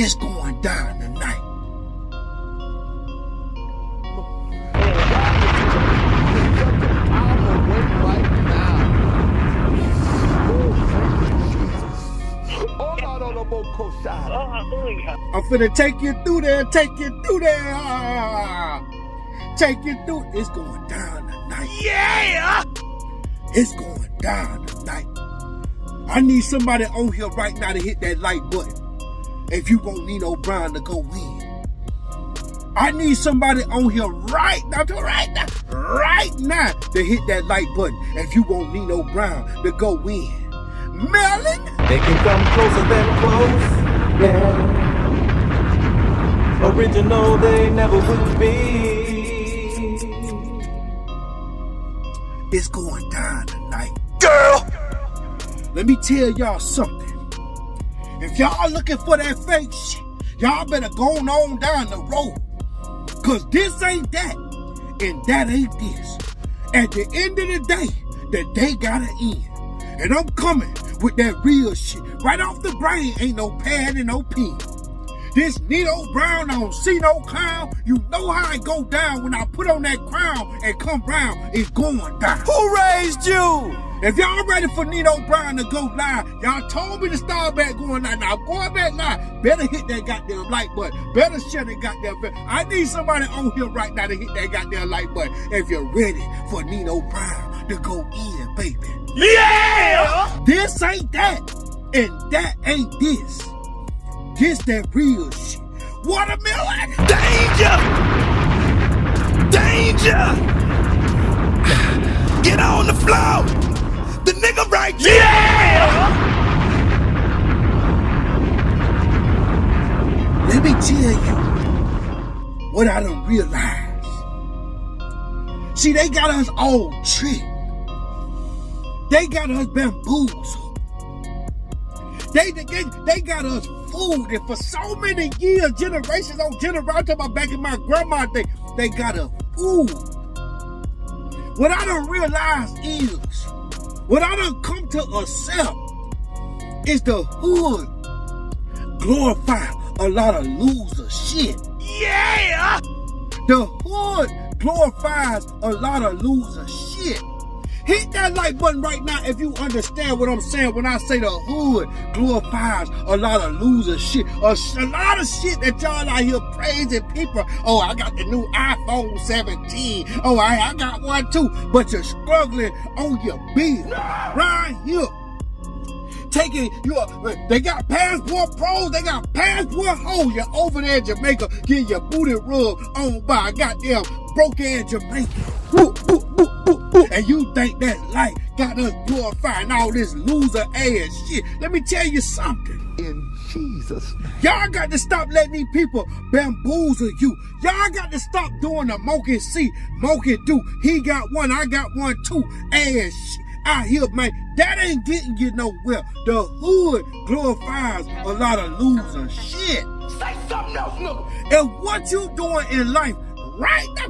It's going down tonight. I'm finna take you through there, take you through there. Take you through. It's going down tonight. Yeah! It's going down tonight. I need somebody on here right now to hit that like button. If you want Nino Brown to go win. I need somebody on here right now to hit that like button. If you want Nino Brown to go win. Melon? They can come closer than close. Yeah. Original they never will be. It's going down tonight. Girl! Let me tell y'all something. If y'all looking for that fake shit, y'all better go on down the road. Cause this ain't that, and that ain't this. At the end of the day, the day gotta end. And I'm coming with that real shit. Right off the brain, ain't no pad and no pen. This Nino Brown, I don't see no clown. You know how it go down when I put on that crown and come round, it's going down. Who raised you? If y'all ready for Nino Brown to go live, y'all told me to start back going live. Now I'm going back live. Better hit that goddamn like button. Better share that goddamn button. I need somebody on here right now to hit that goddamn like button. If you're ready for Nino Brown to go in, baby. Yeah! This ain't that, and that ain't this. This that real shit. Watermelon! Danger! Danger! Get on the floor! The nigga right here! Yeah! Let me tell you what I done realized. See, they got us all tricked. They got us bamboozled. They got us fooled. And for so many years, generations on generations, back in my grandma's day, they got us fooled. What I done realized is, what I done come to accept is the hood glorify a lot of loser shit. Yeah! The hood glorifies a lot of loser shit. Hit that like button right now if you understand what I'm saying when I say the hood glorifies a lot of loser shit. A lot of shit that y'all out here praising people. Oh, I got the new iPhone 17. Oh, I got one too. But you're struggling on your bill. Right here. Taking they got passport pros, they got passport hoes. You're over there in Jamaica getting your booty rubbed on by a goddamn broke ass Jamaican. Woo, woo, woo, woo, woo. And you think that light got us glorifying all this loser ass shit. Let me tell you something. In Jesus' name. Y'all got to stop letting these people bamboozle you. Y'all got to stop doing the monkey see, monkey do. He got one, I got one too. Ass shit. Out here, man, that ain't getting you nowhere. The hood glorifies a lot of loser shit. Say something else, nigga. And what you doing in life right now,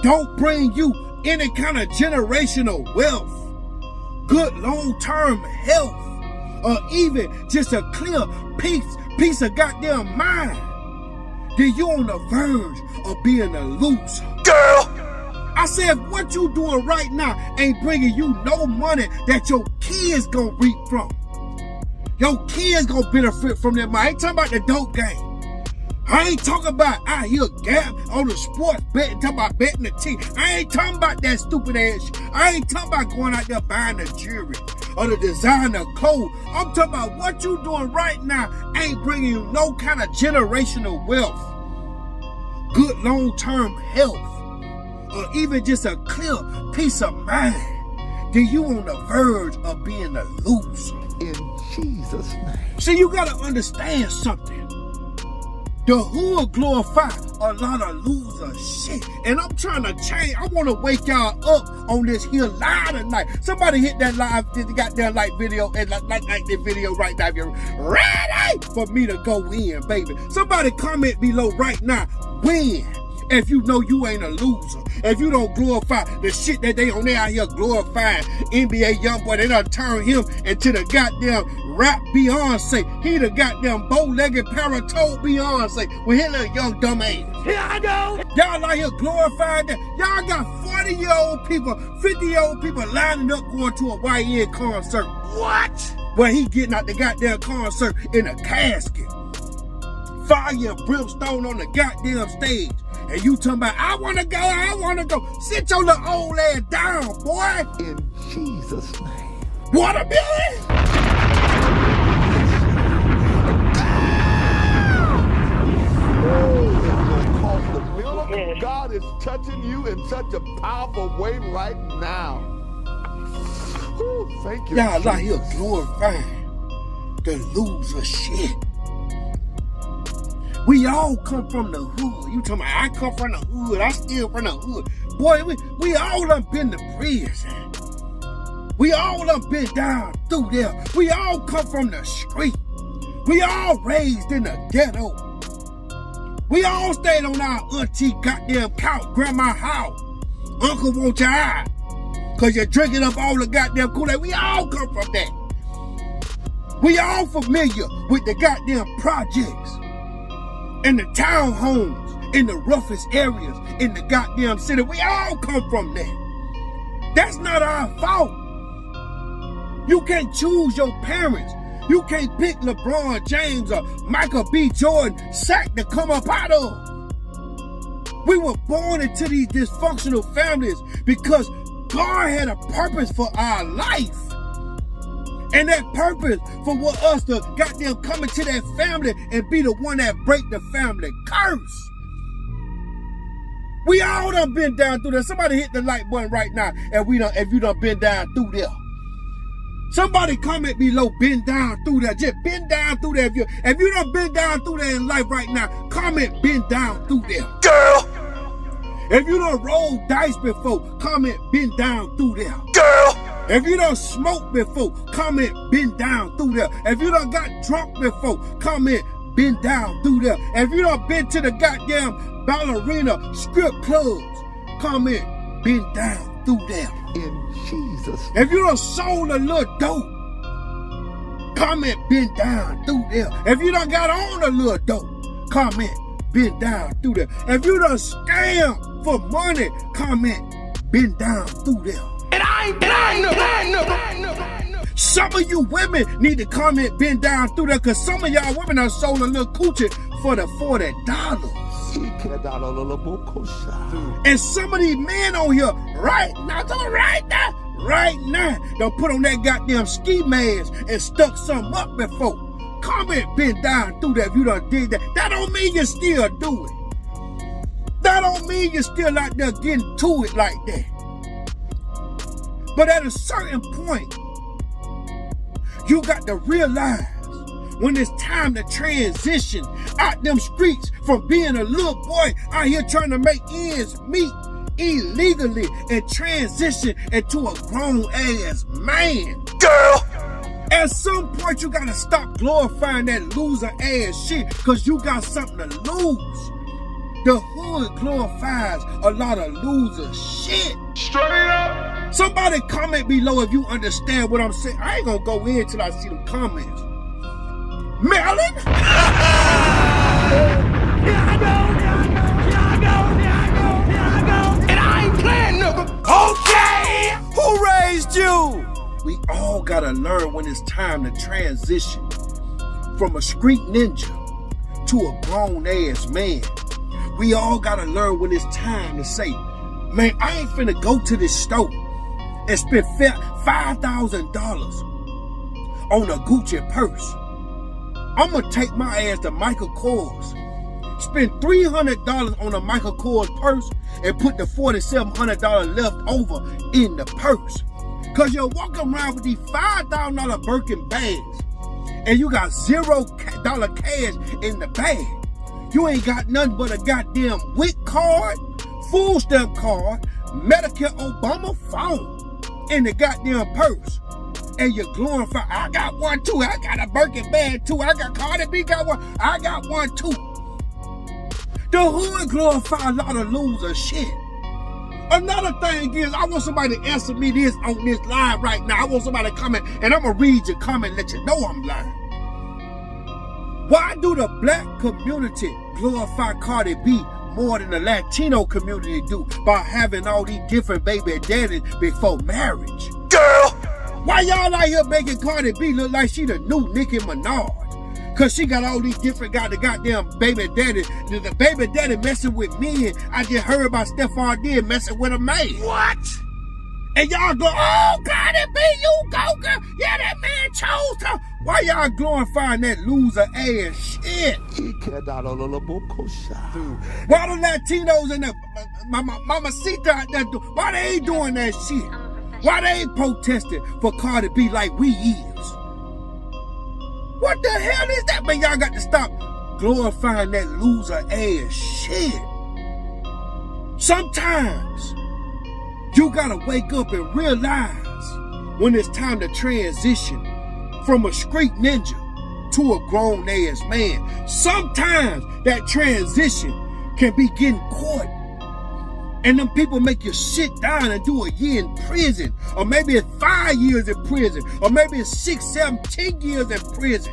don't bring you any kind of generational wealth, good long-term health, or even just a clear piece of goddamn mind, then you on the verge of being a loser. Girl! I said, what you doing right now ain't bringing you no money that your kids gonna reap from. Your kids gonna benefit from that money. I ain't talking about the dope game. I ain't talking about out here gambling on the sports betting, talking about betting the team. I ain't talking about that stupid ass shit. I ain't talking about going out there buying the jewelry or the designer clothes. I'm talking about what you doing right now ain't bringing you no kind of generational wealth, good long-term health, or even just a clear peace of mind, then you on the verge of being a loser. In Jesus' name. See, you gotta understand something. The hood glorify a lot of loser shit. And I'm trying to change. I want to wake y'all up on this here live tonight. Somebody hit that live, got that like video, and like the video right now. If you're ready for me to go in, baby. Somebody comment below right now. Win. If you know you ain't a loser. if you don't glorify the shit that they on there out here glorifying. NBA YoungBoy, they done turn him into the goddamn rap Beyonce. He the goddamn bow-legged paratoad Beyonce with his little young dumb ass. Here I go. Y'all out here glorifying that. Y'all got 40-year-old people, 50-year-old people lining up going to a YN concert. What? Where he getting out the goddamn concert in a casket. Fire and brimstone on the goddamn stage. And you talking about, I wanna go. Sit your little old ass down, boy. In Jesus' name. Watermelon? God is touching you in such a powerful way right now. Ooh, thank you. Y'all out here glorifying the loser shit. We all come from the hood. You talking about, I come from the hood, I still from the hood. Boy, we all done been to prison. We all done been down through there. We all come from the street. We all raised in the ghetto. We all stayed on our auntie goddamn couch, grandma house. Uncle want your eye, cause you're drinking up all the goddamn Kool-Aid. We all come from that. We all familiar with the goddamn projects and the townhomes in the roughest areas in the goddamn city. We all come from that. That's not our fault. You can't choose your parents. You can't pick LeBron James or Michael B. Jordan sack to come up out of. We were born into these dysfunctional families because God had a purpose for our life. And that purpose for us to goddamn come into that family and be the one that break the family curse. We all done been down through there. Somebody hit the like button right now if you done been down through there. Somebody comment below, been down through that. Just been down through that. If you done been down through that in life right now, comment been down through there. Girl. If you done rolled dice before, comment been down through there. Girl. If you done smoked before, comment been down through there. If you done got drunk before, comment been down through there. If you done been to the goddamn Ballerina strip clubs, comment been down through there. In Jesus. If you done sold a little dope, comment been down through there. If you done got on a little dope, comment been down through there. If you done scam for money, comment been down through there. And I ain't Some of you women need to comment been down through there, because some of y'all women done sold a little coochie for the $40. And some of these men on here right now, done put on that goddamn ski mask and stuck something up before. Comment been down through that if you done did that. That don't mean you still do it. That don't mean you still out there getting to it like that. But at a certain point, you got to realize when it's time to transition out them streets from being a little boy out here trying to make ends meet illegally and transition into a grown-ass man. Girl! At some point, you gotta stop glorifying that loser-ass shit, because you got something to lose. The hood glorifies a lot of loser shit. Straight up! Somebody comment below if you understand what I'm saying. I ain't gonna go in till I see them comments. Marilyn? Here I go. And I ain't playing, nigga. Okay! Who raised you? We all gotta learn when it's time to transition from a street ninja to a grown-ass man. We all gotta learn when it's time to say, man, I ain't finna go to this store and spend $5,000 on a Gucci purse. I'm gonna take my ass to Michael Kors, spend $300 on a Michael Kors purse, and put the $4,700 left over in the purse. Cause you're walking around with these $5,000 Birkin bags, and you got $0 cash in the bag. You ain't got nothing but a goddamn WIC card, food stamp card, Medicare Obama phone in the goddamn purse. And you're glorifying, I got one too, I got a Birkin bag too, I got Cardi B got one, I got one too. The hood glorify a lot of loser shit. Another thing is, I want somebody to answer me this on this live right now. I want somebody to comment, and I'm going to read your comment and let you know I'm lying. Why do the black community glorify Cardi B more than the Latino community do by having all these different baby daddies before marriage? Girl! Why y'all out here making Cardi B look like she the new Nicki Minaj? Cause she got all these different goddamn baby daddy. The baby daddy messing with men. I just heard about Stephon Diggs messing with a man. What? And y'all go, oh, Cardi B, you go, girl. Yeah, that man chose her. Why y'all glorifying that loser ass shit? Why the Latinos and the mamacita out there, why they ain't doing that shit? Why they ain't protesting for Cardi B like we is? What the hell is that? Man, y'all got to stop glorifying that loser ass shit. Sometimes you gotta wake up and realize when it's time to transition from a street ninja to a grown ass man. Sometimes that transition can be getting caught. And them people make you sit down and do a year in prison. Or maybe it's 5 years in prison. Or maybe it's 6, 7, 10 years in prison.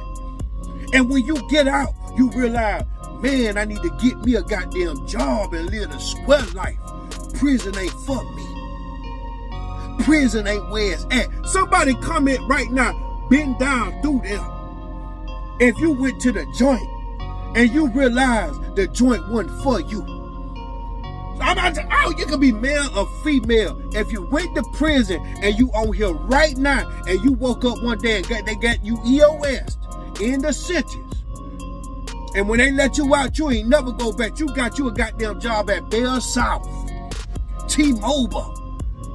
And when you get out, you realize, man, I need to get me a goddamn job and live a square life. Prison ain't for me. Prison ain't where it's at. Somebody comment right now, bend down through there. If you went to the joint and you realize the joint wasn't for you. I'm about to, you can be male or female. If you went to prison and you on here right now and you woke up one day and they got you EOS in the sentence, and when they let you out, you ain't never go back. You got you a goddamn job at Bell South, T-Mobile,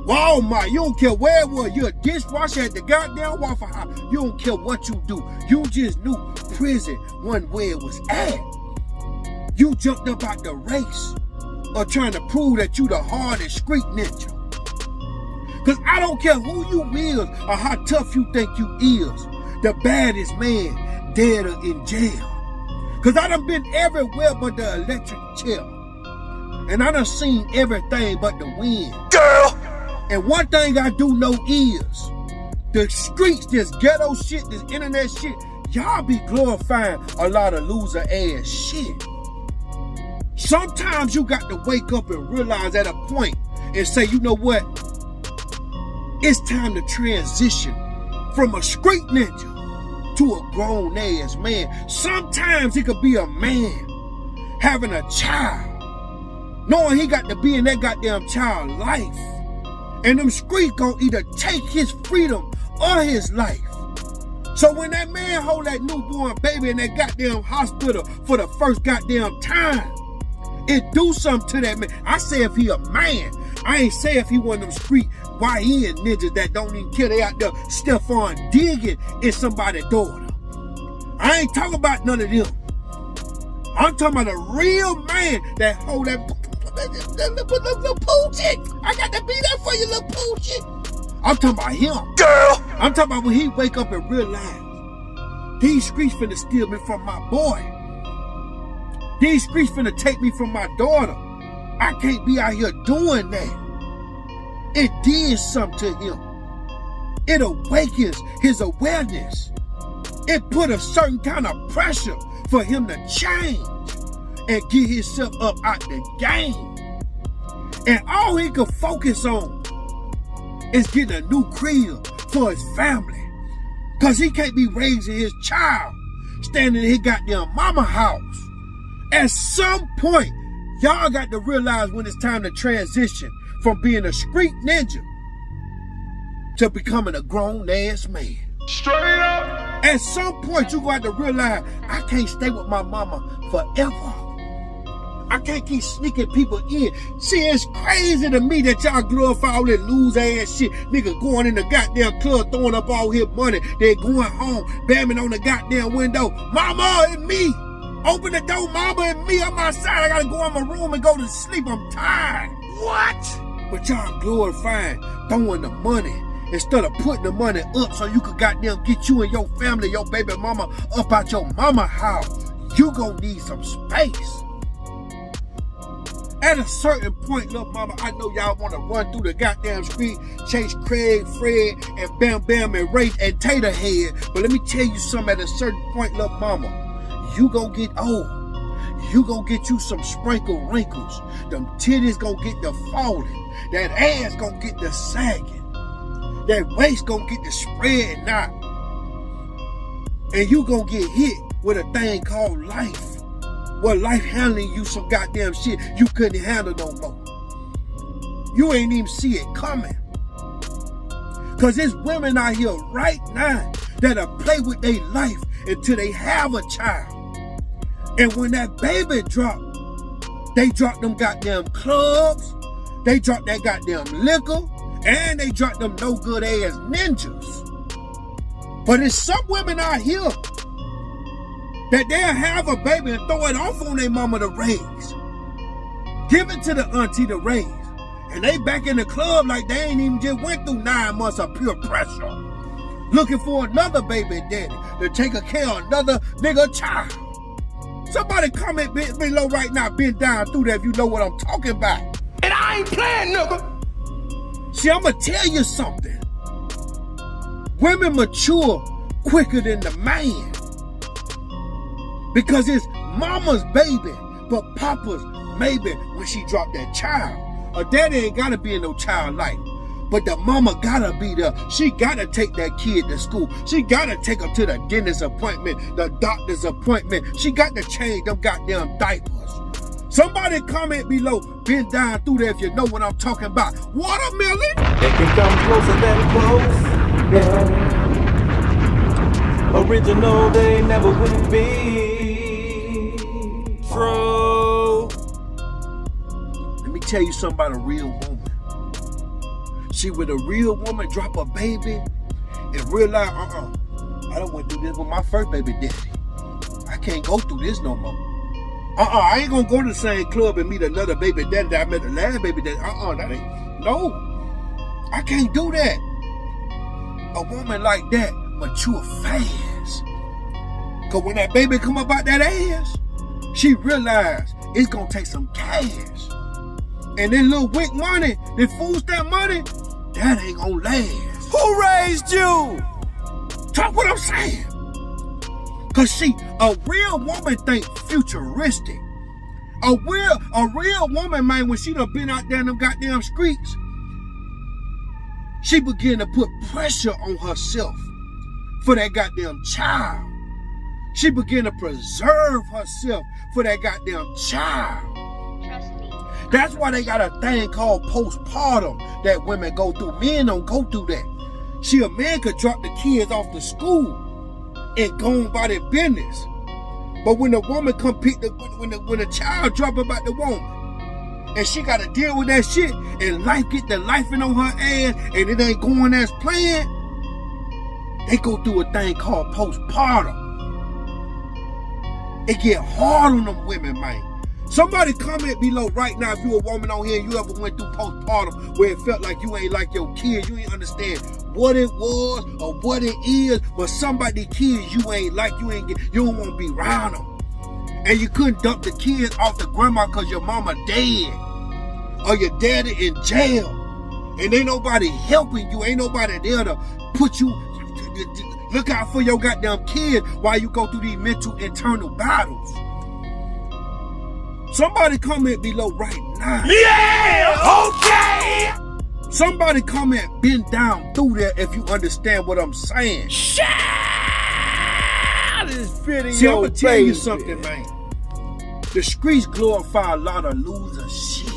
Walmart. You don't care where it was. You're a dishwasher at the goddamn Waffle House. You don't care what you do. You just knew prison wasn't where it was at. You jumped up out the race or trying to prove that you the hardest street ninja. Cause I don't care who you is or how tough you think you is, the baddest man dead or in jail. Cause I done been everywhere but the electric chair. And I done seen everything but the wind. Girl! And one thing I do know is, the streets, this ghetto shit, this internet shit, y'all be glorifying a lot of loser ass shit. Sometimes you got to wake up and realize at a point and say, you know what? It's time to transition from a street ninja to a grown ass man. Sometimes it could be a man having a child, knowing he got to be in that goddamn child life. And them streets gonna either take his freedom or his life. So when that man hold that newborn baby in that goddamn hospital for the first goddamn time, it do something to that man. I say if he a man. I ain't say if he one of them street YN ninjas that don't even care. They out there Stephon digging in somebody's daughter. I ain't talking about none of them. I'm talking about a real man that hold that little poochie. I got to be there for you, little poochie. I'm talking about him. Girl! I'm talking about when he wake up and realize these streets finna steal me from my boy. These streets finna take me from my daughter. I can't be out here doing that. It did something to him. It awakens his awareness. It put a certain kind of pressure for him to change and get himself up out the game. And all he could focus on is getting a new crib for his family. Cause he can't be raising his child standing in his goddamn mama house. At some point, y'all got to realize when it's time to transition from being a street ninja to becoming a grown-ass man. Straight up! At some point, you got to realize, I can't stay with my mama forever. I can't keep sneaking people in. See, it's crazy to me that y'all glorify all that loser-ass shit. Nigga going in the goddamn club, throwing up all his money. They're going home, bamming on the goddamn window. Mama and me! Open the door, mama and me. I'm outside. I gotta go in my room and go to sleep. I'm tired. What? But y'all glorifying throwing the money instead of putting the money up so you could goddamn get you and your family, your baby mama up out your mama house. You gonna need some space. At a certain point, little mama, I know y'all want to run through the goddamn street, chase Craig, Fred, and Bam Bam and Ray and Tater Head. But let me tell you something, at a certain point, little mama, you gon' get old. You gon' get you some sprinkle wrinkles. Them titties gon' get the falling. That ass gon' get the sagging. That waist gon' get the spreading out. And you gon' get hit with a thing called life. Well, life handling you some goddamn shit you couldn't handle no more. You ain't even see it coming. Cause there's women out here right now that'll play with their life until they have a child. And when that baby drop, they drop them goddamn clubs, they drop that goddamn liquor, and they drop them no good ass ninjas. But there's some women out here that they'll have a baby and throw it off on their mama to raise. Give it to the auntie to raise. And they back in the club like they ain't even just went through 9 months of pure pressure. Looking for another baby daddy to take care of another nigga child. Somebody comment below right now, bend down through that if you know what I'm talking about. And I ain't playing, nigga. See, I'm gonna tell you something. Women mature quicker than the man. Because it's mama's baby, but papa's maybe when she dropped that child. A daddy ain't gotta be in no child life, but the mama gotta be there. She gotta take that kid to school. She gotta take him to the dentist appointment, the doctor's appointment. She got to change them goddamn diapers. Somebody comment below, bend down through there if you know what I'm talking about. Watermelon? They can come closer than close. Yeah. Original, they never would be. True. Let me tell you something about a real woman. See, when a real woman drop a baby and realize, I done went through this with my first baby daddy. I can't go through this no more. I ain't gonna go to the same club and meet another baby daddy that I met the last baby daddy. That ain't, no. I can't do that. A woman like that mature fast. Cause when that baby come up out that ass, she realized it's gonna take some cash. And then little wick money, the food stamp money, that ain't gonna last. Who raised you? Talk what I'm saying. Cause see, a real woman think futuristic. A real woman, man, when she done been out there in them goddamn streets, she begin to put pressure on herself for that goddamn child. She begin to preserve herself for that goddamn child. Trust me. That's why they got a thing called postpartum that women go through. Men don't go through that. See, a man could drop the kids off to school and go on by their business. But when the woman come pick when the child drop about the woman, and she got to deal with that shit, and life get the lifing on her ass, and it ain't going as planned, they go through a thing called postpartum. It get hard on them women, man. Somebody comment below right now if you a woman on here and you ever went through postpartum where it felt like you ain't like your kids, you ain't understand what it was or what it is, but somebody kids you ain't like, you don't want to be around them. And you couldn't dump the kids off the grandma because your mama dead or your daddy in jail. And ain't nobody helping you, ain't nobody there to put you, look out for your goddamn kid while you go through these mental internal battles. Somebody comment below right now. Yeah! Okay! Somebody comment bend down through there if you understand what I'm saying. Shout is fitting. See, I'm gonna tell you something, man. The streets glorify a lot of loser shit.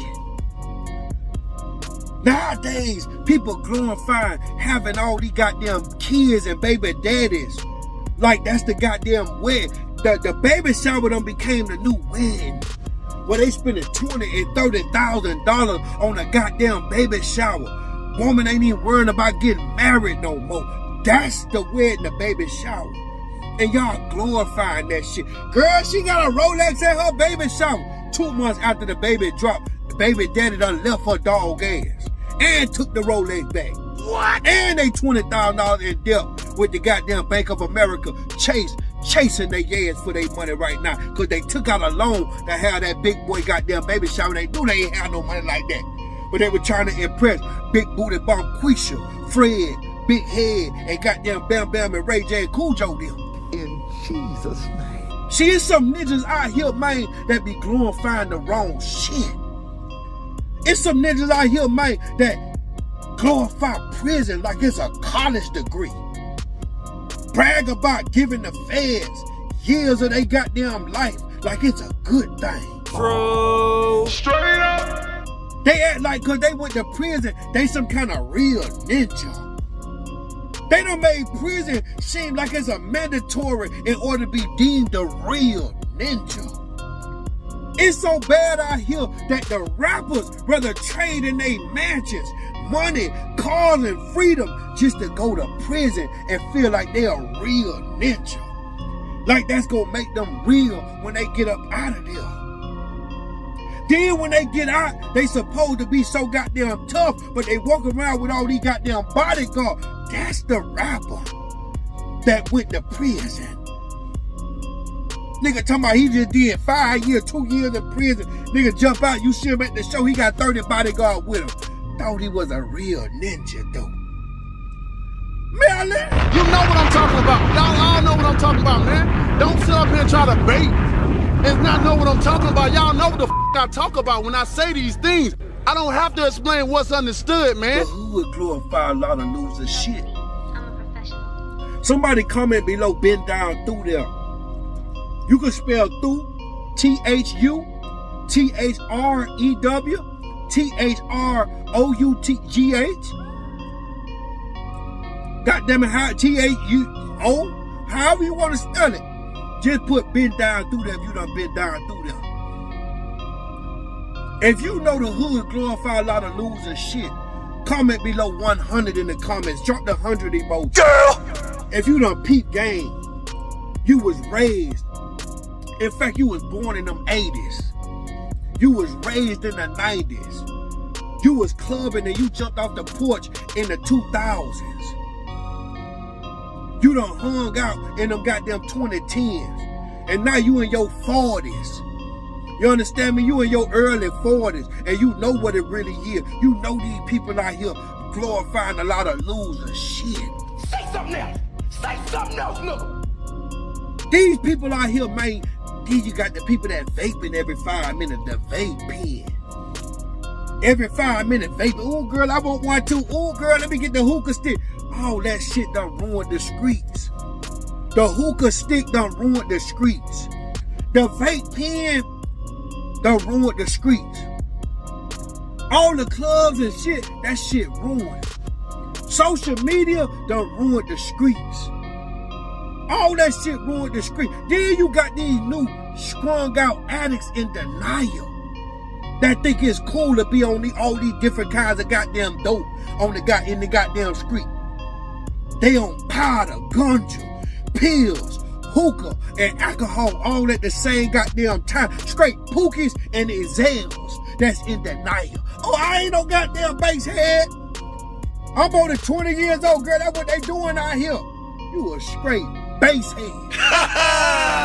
Nowadays, people glorify having all these goddamn kids and baby daddies. Like that's the goddamn wedding. The baby shower done became the new wedding. Where they spending $20,000 and $30,000 on a goddamn baby shower. Woman ain't even worrying about getting married no more. That's the wedding, the baby shower. And y'all glorifying that shit. Girl, she got a Rolex at her baby shower. 2 months after the baby dropped, the baby daddy done left her dog ass. And took the Rolex back. What? And they $20,000 in debt with the goddamn Bank of America, Chase, chasing their ass for their money right now because they took out a loan to have that big boy goddamn baby shower. They knew they ain't have no money like that. But they were trying to impress Big Booty Bomb Quisha, Fred, Big Head, and goddamn Bam Bam and Ray J and Cool Joe them. In Jesus' name. See, it's some ninjas out here, man, that be glorifying the wrong shit. It's some ninjas out here, man, that glorify prison like it's a college degree. Brag about giving the feds years of their goddamn life like it's a good thing. True. Straight up. They act like cause they went to prison, they some kind of real ninja. They done made prison seem like it's a mandatory in order to be deemed a real ninja. It's so bad out here that the rappers rather trade in their mansions, money, cars, and freedom just to go to prison and feel like they're a real ninja. Like that's gonna make them real when they get up out of there. Then when they get out, they supposed to be so goddamn tough, but they walk around with all these goddamn bodyguards. That's the rapper that went to prison. Nigga talking about he just did 5 years, 2 years in prison. Nigga jump out, you see him at the show, he got 30 bodyguards with him. Thought he was a real ninja though. Man, You know what I'm talking about. Y'all all know what I'm talking about, man. Don't sit up here and try to bait and not know what I'm talking about. Y'all know what the I talk about when I say these things. I don't have to explain what's understood, man. But who would glorify a lot of loser shit? I'm a professional. Somebody comment below, bend down through there. You can spell through, T-H-U, T-H-R-E-W, T-H-R-O-U-T-G-H. Goddamn it, how T-H-U-O, however you want to spell it. Just put bend down through there if you done been down through there. If you know the hood glorify a lot of loser shit, comment below 100 in the comments. Drop the 100 emoji. Girl! If you done peep game, you was raised. In fact, you was born in them 80s. You was raised in the 90s. You was clubbing and you jumped off the porch in the 2000s. You done hung out in them goddamn 2010s. And now you in your 40s. You understand me? You in your early 40s. And you know what it really is. You know these people out here glorifying a lot of loser shit. Say something else. Say something else, nigga. These people out here, man. Then you got the people that vaping every 5 minutes. The vape pen. Every 5 minutes vaping. Oh, girl, I want one too. Oh, girl, let me get the hookah stick. All that shit done ruined the streets. The hookah stick done ruined the streets. The vape pen done ruined the streets. All the clubs and shit, that shit ruined. Social media done ruined the streets. All that shit ruined the street. Then you got these new strung out addicts in denial that think it's cool to be on all these different kinds of goddamn dope in the goddamn street. They on powder, ganja, pills, hookah, and alcohol all at the same goddamn time. Straight pookies and exams that's in denial. Oh, I ain't no goddamn base head. I'm only 20 years old, girl. That's what they doing out here. You a straight base head.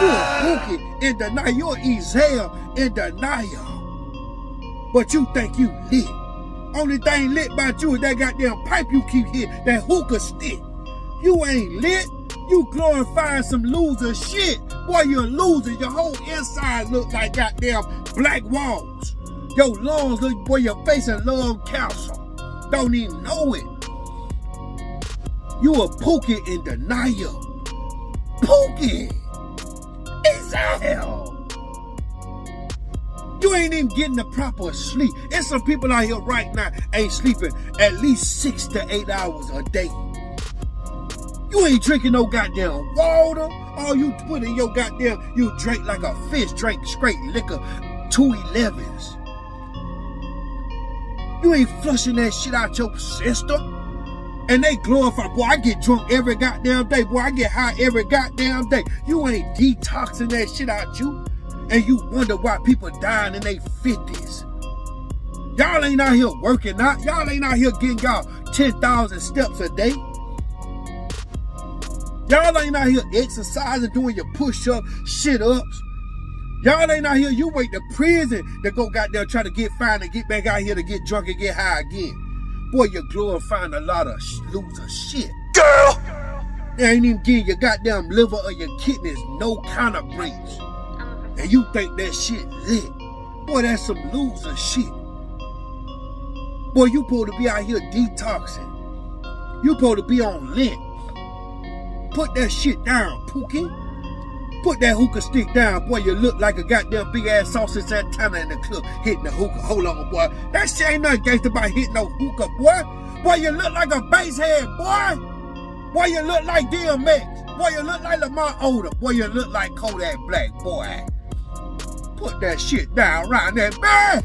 You a pookie in denial. You a exam in denial. But you think you lit. Only thing lit about you is that goddamn pipe you keep hitting, that hookah stick. You ain't lit. You glorifying some loser shit. Boy, you're a loser. Your whole inside look like goddamn black walls. Your lungs look, boy, your face in lung cancer. Don't even know it. You a pookie in denial. Pookie. Exile. You ain't even getting the proper sleep. And some people out here right now ain't sleeping at least 6 to 8 hours a day. You ain't drinking no goddamn water. All you put in your goddamn, you drink like a fish, drink straight liquor, 211s. You ain't flushing that shit out your system. And they glorify, boy, I get drunk every goddamn day. Boy, I get high every goddamn day. You ain't detoxing that shit out you. And you wonder why people dying in their 50s. Y'all ain't out here working out. Y'all ain't out here getting y'all 10,000 steps a day. Y'all ain't out here exercising, doing your push-ups, shit-ups. Y'all ain't out here, you wait to prison to go goddamn try to get fined and get back out here to get drunk and get high again. Boy, you're glorifying a lot of loser shit. Girl! They ain't even giving your goddamn liver or your kidneys no kind of breaks. And you think that shit lit. Boy, that's some loser shit. Boy, you supposed to be out here detoxing. You supposed to be on lint. Put that shit down, Pookie. Put that hookah stick down, boy. You look like a goddamn big ass sausage antenna in the club hitting the hookah. Hold on, boy. That shit ain't nothing gangster about hitting no hookah, boy. Boy, you look like a bass head, boy. Boy, you look like DMX. Boy, you look like Lamar Odom. Boy, you look like Kodak Black, boy. Put that shit down right there, man.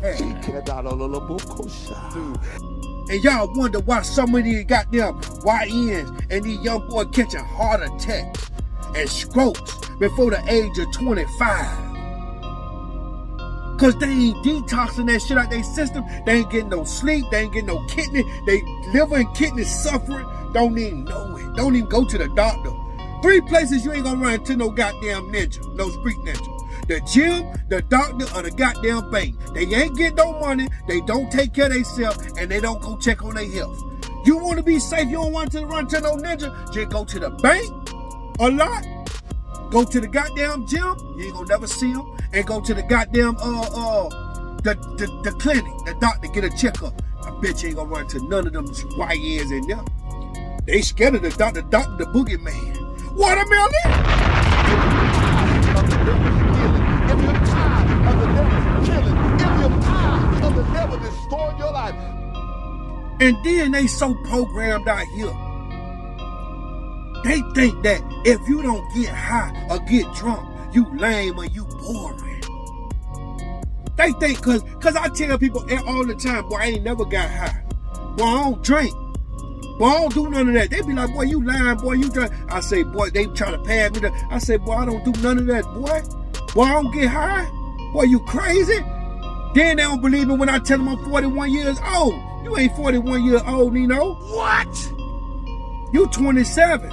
And y'all wonder why so many goddamn YNs and these young boys catching heart attacks and strokes before the age of 25. Cause they ain't detoxing that shit out their system. They ain't getting no sleep. They ain't getting no kidney. They liver and kidney suffering. Don't even know it. Don't even go to the doctor. 3 places you ain't gonna run into no goddamn ninja, no street ninja. The gym, the doctor, or the goddamn bank. They ain't get no money. They don't take care of themselves, and they don't go check on their health. You want to be safe? You don't want to run to no ninja? Just go to the bank a lot. Go to the goddamn gym. You ain't gonna never see them. And go to the goddamn the clinic, the doctor, get a checkup. I bet you ain't gonna run to none of them YNs in there. They scared of the doctor, the boogeyman. Watermelon? If you're tired of the devil killing, if you're tired of the devil destroying your life. And then they so programmed out here. They think that if you don't get high or get drunk, you lame or you boring. They think, cause I tell people all the time, boy, I ain't never got high. Boy, I don't drink. Boy, I don't do none of that. They be like, boy, you lying, boy, you drink. I say, boy, they try to pad me. I say, boy, I don't do none of that, boy. Boy, I don't get high. Boy, you crazy? Then they don't believe me when I tell them I'm 41 years old. You ain't 41 years old, Nino. What? You 27.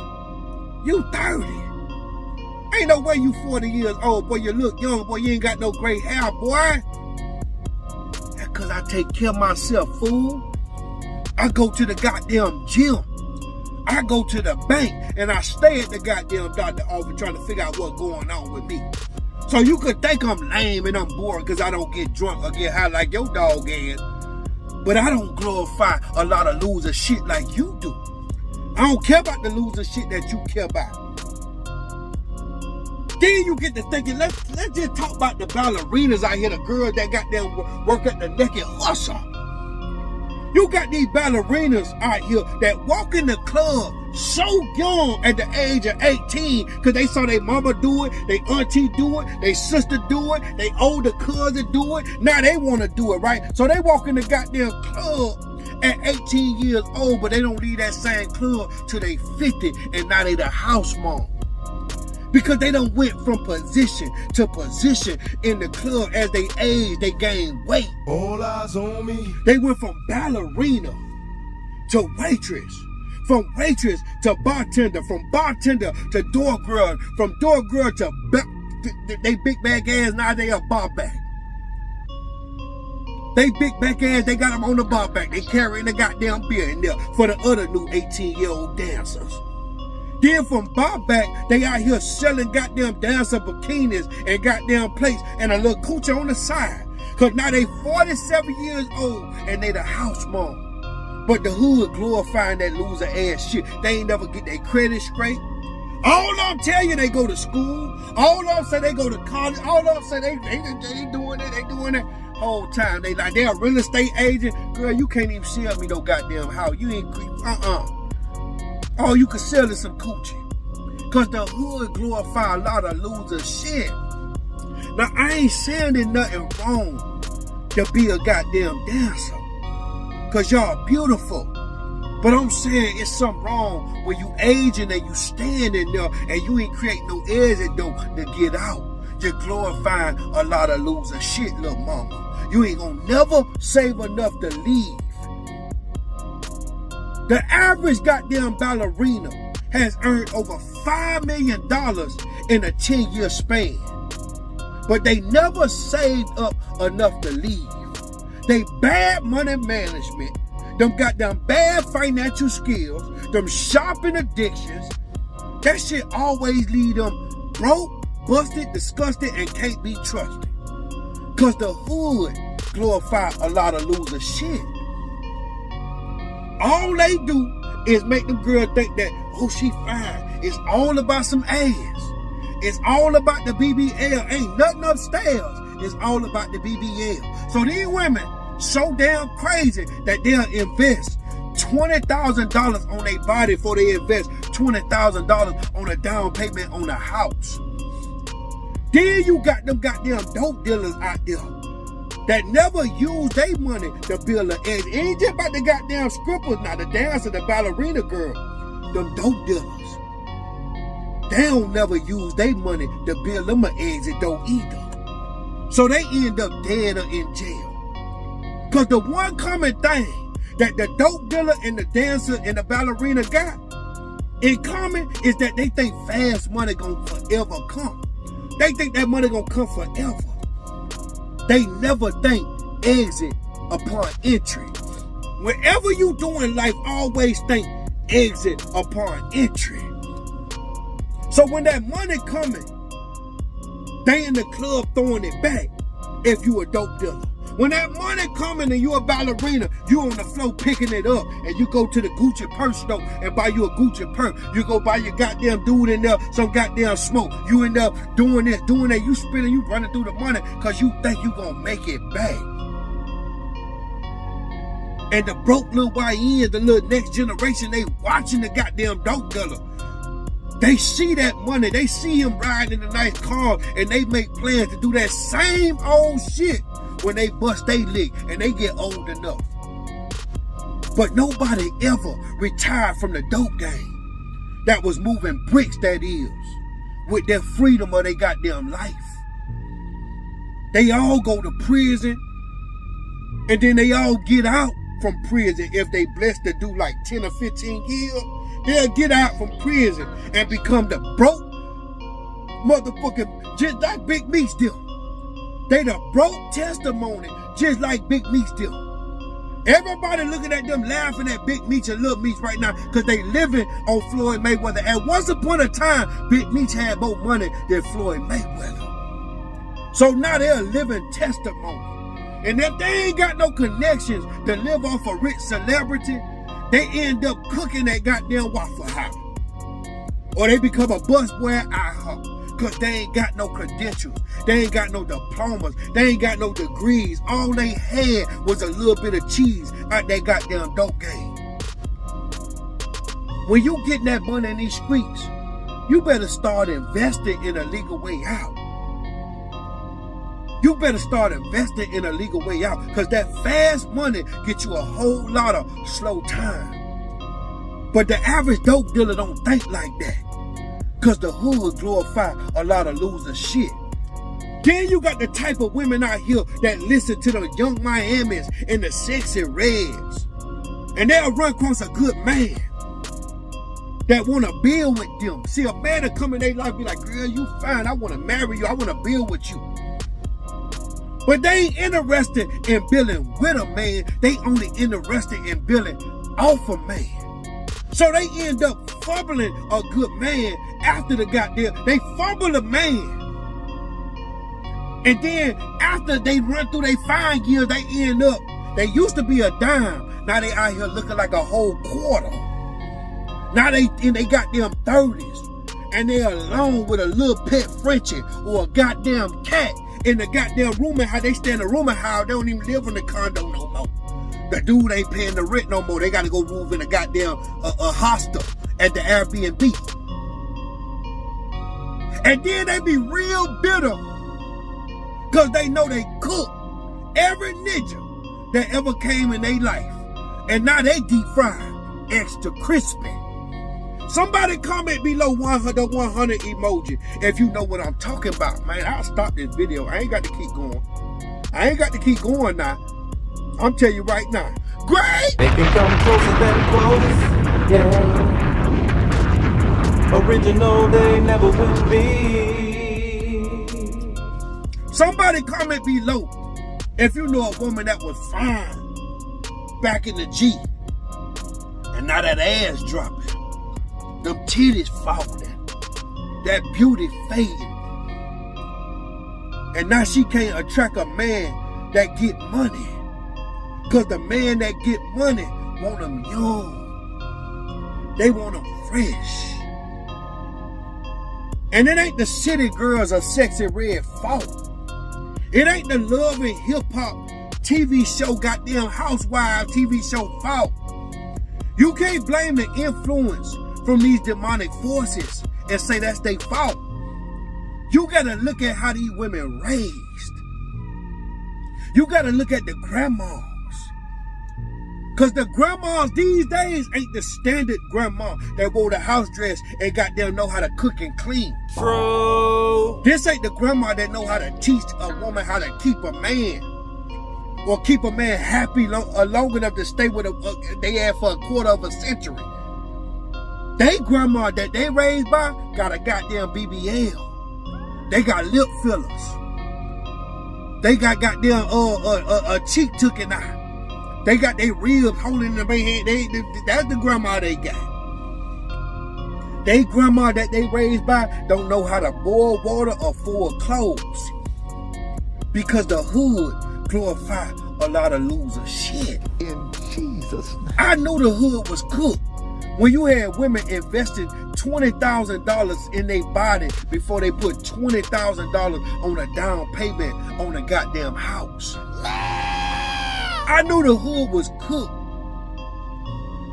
You 30. Ain't no way you 40 years old, boy. You look young, boy. You ain't got no gray hair, boy. That's because I take care of myself, fool. I go to the goddamn gym. I go to the bank, and I stay at the goddamn doctor office trying to figure out what's going on with me. So you could think I'm lame and I'm bored because I don't get drunk or get high like your dog ass. But I don't glorify a lot of loser shit like you do. I don't care about the loser shit that you care about. Then you get to thinking, let's just talk about the ballerinas out here, the girls that got them work at the naked hustle. You got these ballerinas out here that walk in the club so young at the age of 18 because they saw their mama do it, their auntie do it, their sister do it, their older cousin do it. Now they want to do it, right? So they walk in the goddamn club at 18 years old, but they don't leave that same club till they 50 and now they the house mom. Because they done went from position to position in the club. As they age, they gain weight. All eyes on me. They went from ballerina to waitress, from waitress to bartender, from bartender to door girl, from door girl to they big bag ass, now they a bar back. They big back ass, they got them on the bar back. They carrying the goddamn beer in there for the other new 18-year-old dancers. Then from bar back, they out here selling goddamn dancer bikinis and goddamn plates and a little coochie on the side. Cause now they 47 years old and they the house mom. But the hood glorifying that loser ass shit. They ain't never get their credit straight. All of them tell you they go to school. All of them say they go to college. All of them say they doing it, they doing it. Whole time they like, they're a real estate agent. Girl, you can't even sell me no goddamn house. You ain't all you can sell is some coochie. Cause the hood glorify a lot of loser shit. Now I ain't saying there's nothing wrong to be a goddamn dancer. Cause y'all beautiful. But I'm saying it's something wrong when you aging and you standing there and you ain't creating no exit door to get out. You're glorifying a lot of loser shit, little mama. You ain't gonna never save enough to leave. The average goddamn ballerina has earned over $5 million in a 10-year span. But they never saved up enough to leave. They bad money management, them got them bad financial skills, them shopping addictions. That shit always leave them broke, busted, disgusted, and can't be trusted. Cause the hood glorify a lot of loser shit. All they do is make them girls think that, oh, she fine. It's all about some ass. It's all about the BBL. Ain't nothing upstairs. It's all about the BBL. So these women so damn crazy that they'll invest $20,000 on their body before they invest $20,000 on a down payment on a house. Then you got them goddamn dope dealers out there that never use their money to build an edge. It ain't just about the goddamn strippers now, the dancer, the ballerina girl. Them dope dealers. They don't never use their money to build them an exit door either. So they end up dead or in jail. Cause the one common thing that the dope dealer and the dancer and the ballerina got in common is that they think fast money gonna forever come. They think that money gonna come forever. They never think exit upon entry. Wherever you do in life, always think exit upon entry. So when that money coming, they in the club throwing it back if you a dope dealer. When that money coming and you a ballerina, you on the floor picking it up and you go to the Gucci purse store and buy you a Gucci purse. You go buy your goddamn dude in there some goddamn smoke. You end up doing this, doing that. You spinning, you running through the money because you think you gonna make it back. And the broke little YNs, the little next generation, they watching the goddamn dope dealer. They see that money, they see him riding in a nice car, and they make plans to do that same old shit when they bust they lick and they get old enough. But nobody ever retired from the dope game that was moving bricks, that is, with their freedom of their goddamn life. They all go to prison, and then they all get out from prison if they blessed to do like 10 or 15 years. They'll get out from prison and become the broke motherfucking, just like Big Meech did. They the broke testimony, just like Big Meech did. Everybody looking at them laughing at Big Meech and Lil Meech right now because they living on Floyd Mayweather. And once upon a time, Big Meech had more money than Floyd Mayweather. So now they're a living testimony. And if they ain't got no connections to live off a rich celebrity, they end up cooking that goddamn Waffle House. Or they become a busboy at IHOP because they ain't got no credentials. They ain't got no diplomas. They ain't got no degrees. All they had was a little bit of cheese out that goddamn dope game. When you getting that money in these streets, you better start investing in a legal way out. You better start investing in a legal way out because that fast money gets you a whole lot of slow time. But the average dope dealer don't think like that because the hood glorify a lot of loser shit. Then you got the type of women out here that listen to the young Miamis and the sexy reds. And they'll run across a good man that want to build with them. See, a man that come in their life be like, girl, you fine. I want to marry you. I want to build with you. But they ain't interested in building with a man. They only interested in building off a man. So they end up fumbling a good man after the goddamn. They fumble a man. And then after they run through their 5 years, they end up, they used to be a dime. Now they out here looking like a whole quarter. Now they in they goddamn 30s. And they alone with a little pet Frenchie or a goddamn cat in the goddamn rooming house. They stay in the rooming house. They don't even live in the condo no more. The dude ain't paying the rent no more. They got to go move in a goddamn a hostel at the Airbnb. And then they be real bitter because they know they cook every ninja that ever came in their life. And now they deep fried, extra crispy. Somebody comment below 100 emoji if you know what I'm talking about, man. I'll stop this video. I ain't got to keep going. I ain't got to keep going now. I'm telling you right now. Great! They can come closer than close. Yeah. Original, they never will be. Somebody comment below if you know a woman that was fine back in the G, and now that ass dropping, them titties falling, that beauty fading, and now she can't attract a man that get money, cause the man that get money want them young, they want them fresh. And it ain't the city girls or sexy red fault. It ain't the love and hip hop TV show, goddamn housewives TV show fault. You can't blame the influence from these demonic forces and say that's their fault. You gotta look at how these women raised. You gotta look at the grandmas. Cause the grandmas these days ain't the standard grandma that wore the house dress and goddamn know how to cook and clean. True. This ain't the grandma that know how to teach a woman how to keep a man. Or keep a man happy long enough to stay with they had for a quarter of a century. They grandma that they raised by got a goddamn BBL. They got lip fillers. They got goddamn a cheek tooken out. They got their ribs holding in their hand. That's the grandma they got. They grandma that they raised by don't know how to boil water or fold clothes. Because the hood glorify a lot of loser shit. In Jesus' name. I knew the hood was cooked when you had women investing $20,000 in their body before they put $20,000 on a down payment on a goddamn house. I knew the hood was cooked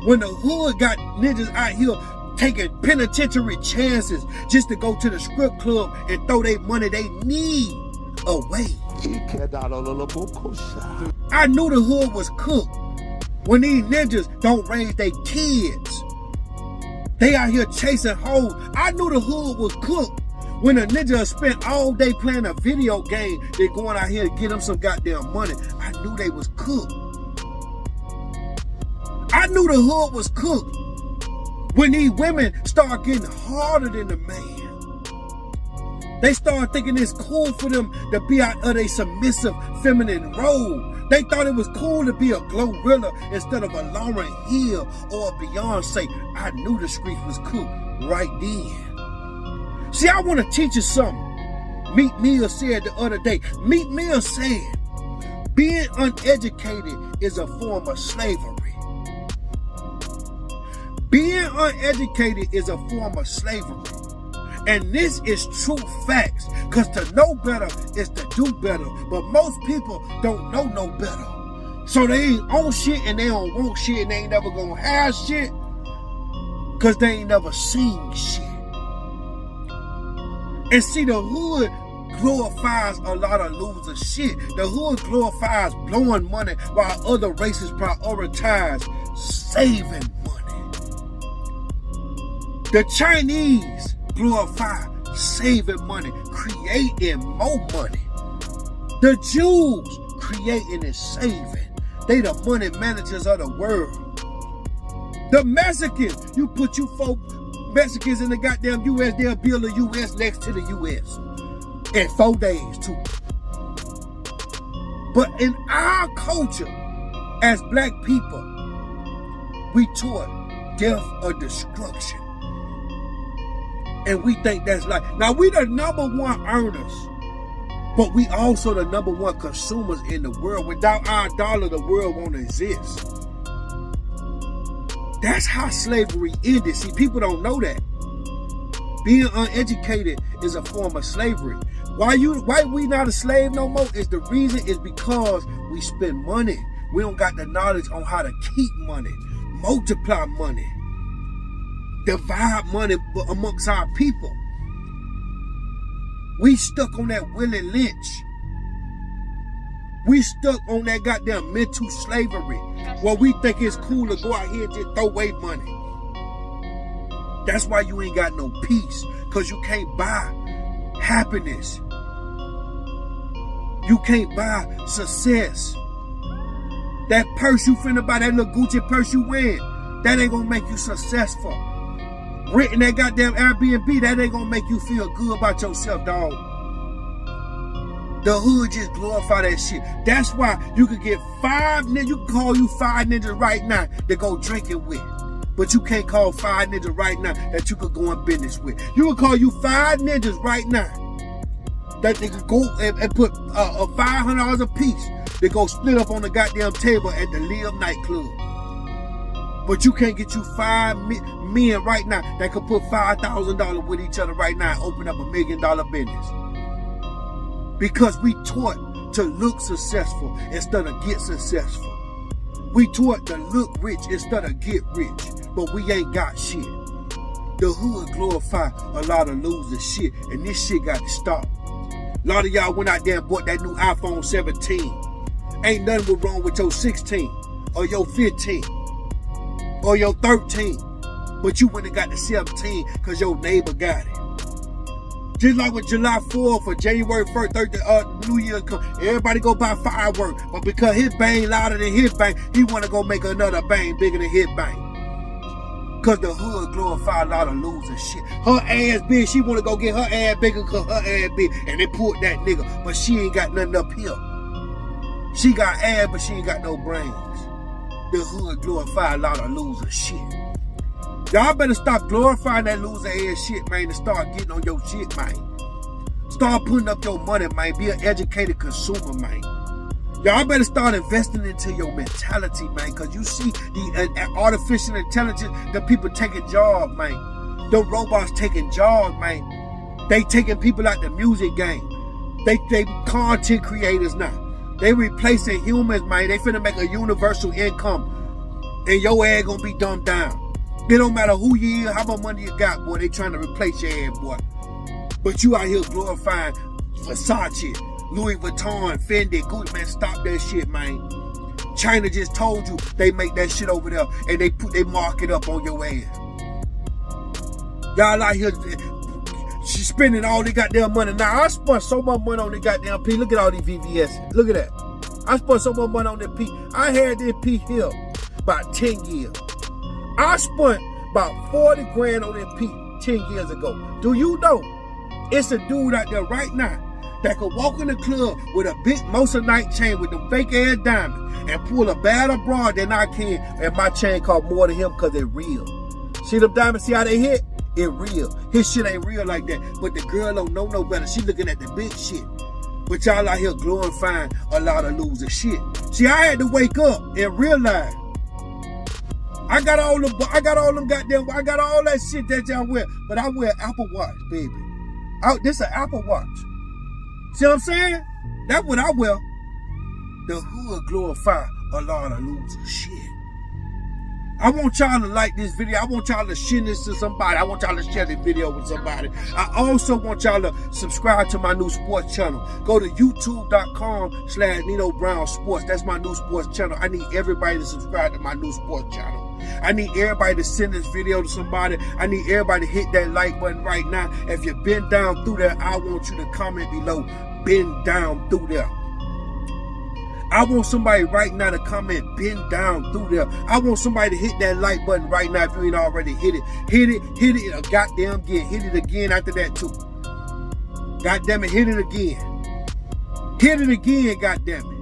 when the hood got niggas out here taking penitentiary chances just to go to the strip club and throw their money they need away. I knew the hood was cooked when these ninjas don't raise their kids. They out here chasing hoes. I knew the hood was cooked when a ninja spent all day playing a video game, they going out here to get them some goddamn money. I knew they was cooked. I knew the hood was cooked when these women start getting harder than the man. They started thinking it's cool for them to be out of their submissive feminine role. They thought it was cool to be a Glorilla instead of a Lauryn Hill or a Beyonce. I knew the streets was cooked right then. See, I want to teach you something. Meek Mill said the other day. Meek Mill said, being uneducated is a form of slavery. Being uneducated is a form of slavery. And this is true facts. Because to know better is to do better. But most people don't know no better. So they ain't on shit and they don't want shit and they ain't never gonna have shit. Because they ain't never seen shit. And see, the hood glorifies a lot of loser shit. The hood glorifies blowing money while other races prioritize saving money. The Chinese glorify saving money, creating more money. The Jews creating and saving. They the money managers of the world. The Mexicans, you put you folk Mexicans in the goddamn U.S., they'll build the U.S. next to the U.S. in 4 days too. But in our culture, as black people, we taught death or destruction. And we think that's like, now we the #1 earners, but we also the #1 consumers in the world. Without our dollar, the world won't exist. That's how slavery ended. See, people don't know that. Being uneducated is a form of slavery. Why we not a slave no more is the reason is because we spend money. We don't got the knowledge on how to keep money, multiply money, divide money amongst our people. We stuck on that Willie Lynch. We stuck on that goddamn mental slavery where we think it's cool to go out here and just throw away money. That's why you ain't got no peace, because you can't buy happiness. You can't buy success. That purse you finna buy, that little Gucci purse you wearing, that ain't gonna make you successful. renting that goddamn Airbnb, that ain't gonna make you feel good about yourself, dog. The hood just glorify that shit. That's why you could get 5 ninjas, you can call you 5 ninjas right now to go drinking with. But you can't call 5 ninjas right now that you could go in business with. You can call you 5 ninjas right now that they could go and put $500 a piece. They go split up on the goddamn table at the Live nightclub. But you can't get you 5 men right now that could put $5,000 with each other right now and open up $1 million business. Because we taught to look successful instead of get successful. We taught to look rich instead of get rich. But we ain't got shit. The hood glorify a lot of loser shit, and this shit got to stop. A lot of y'all went out there and bought that new iPhone 17. Ain't nothing was wrong with your 16 or your 15 or your 13. But you went and got the 17 because your neighbor got it. Just like with July 4th or January 1st, 30th, New Year's come, everybody go buy fireworks. But because his bang louder than his bang, he want to go make another bang bigger than his bang. Because the hood glorify a lot of loser shit. Her ass big, she want to go get her ass bigger because her ass big. And they pulled that nigga, but she ain't got nothing up here. She got ass, but she ain't got no brains. The hood glorify a lot of loser shit. Y'all better stop glorifying that loser ass shit, man, and start getting on your shit, man. Start putting up your money, man. Be an educated consumer, man. Y'all better start investing into your mentality, man, because you see the artificial intelligence, the people taking jobs, man. The robots taking jobs, man. They taking people out the music game. They content creators now. They replacing humans, man. They finna make a universal income. And your ass gonna be dumbed down. It don't matter who you is, how much money you got, boy. They trying to replace your ass, boy. But you out here glorifying Versace, Louis Vuitton, Fendi, Gucci, man. Stop that shit, man. China just told you they make that shit over there and they mark it up on your ass. Y'all out here, she's spending all the goddamn money. Now, I spent so much money on the goddamn P. Look at all these VVS. Look at that. I spent so much money on the P. I had this P here about 10 years. I spent about 40 grand on that P 10 years ago. Do you know? It's a dude out there right now that could walk in the club with a big Moissanite chain with them fake ass diamonds and pull a badder broad than I can, and my chain cost more than him because it's real. See them diamonds, see how they hit? It real. His shit ain't real like that. But the girl don't know no better. She looking at the big shit. But y'all out here glorifying a lot of loser shit. See, I had to wake up and realize I got all them goddamn, I got all that shit that y'all wear, but I wear Apple Watch, baby. This an Apple Watch. See what I'm saying? That's what I wear. The hood glorify a lot of loser shit. I want y'all to like this video. I want y'all to share this to somebody. I want y'all to share this video with somebody. I also want y'all to subscribe to my new sports channel. Go to youtube.com/Nino Brown Sports. That's my new sports channel. I need everybody to subscribe to my new sports channel. I need everybody to send this video to somebody. I need everybody to hit that like button right now. If you've been down through there, I want you to comment below. Been down through there. I want somebody right now to comment, been down through there. I want somebody to hit that like button right now if you ain't already hit it. Hit it a goddamn again. Hit it again after that too. Goddamn it, hit it again. Hit it again, goddamn it.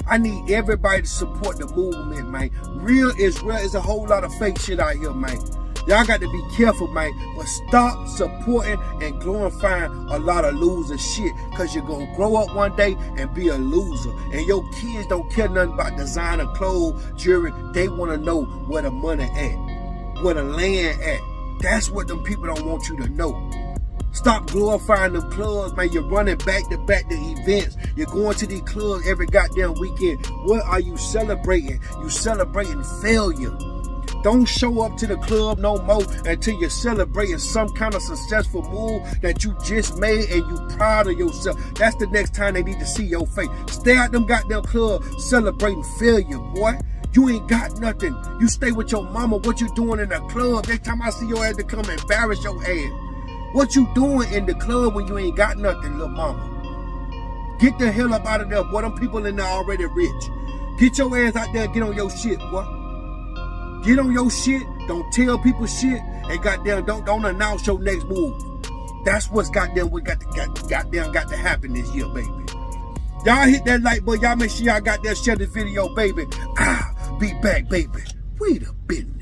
I need everybody to support the movement, man. Real is real. There's a whole lot of fake shit out here, man. Y'all got to be careful, man. But stop supporting and glorifying a lot of loser shit. Because you're going to grow up one day and be a loser. And your kids don't care nothing about designer clothes, jewelry. They want to know where the money at. Where the land at. That's what them people don't want you to know. Stop glorifying them clubs, man. You're running back to back to events. You're going to these clubs every goddamn weekend. What are you celebrating? You celebrating failure. Don't show up to the club no more until you're celebrating some kind of successful move that you just made and you proud of yourself. That's the next time they need to see your face. Stay out them goddamn club celebrating failure, boy. You ain't got nothing. You stay with your mama. What you doing in the club? Next time I see your ass to come embarrass your ass. What you doing in the club when you ain't got nothing, little mama? Get the hell up out of there, boy. Them people in there already rich. Get your ass out there and get on your shit, boy. Get on your shit. Don't tell people shit. And goddamn, don't announce your next move. That's what's goddamn got to happen this year, baby. Y'all hit that like button. Y'all make sure y'all got that share this video, baby. Be back, baby. We the business.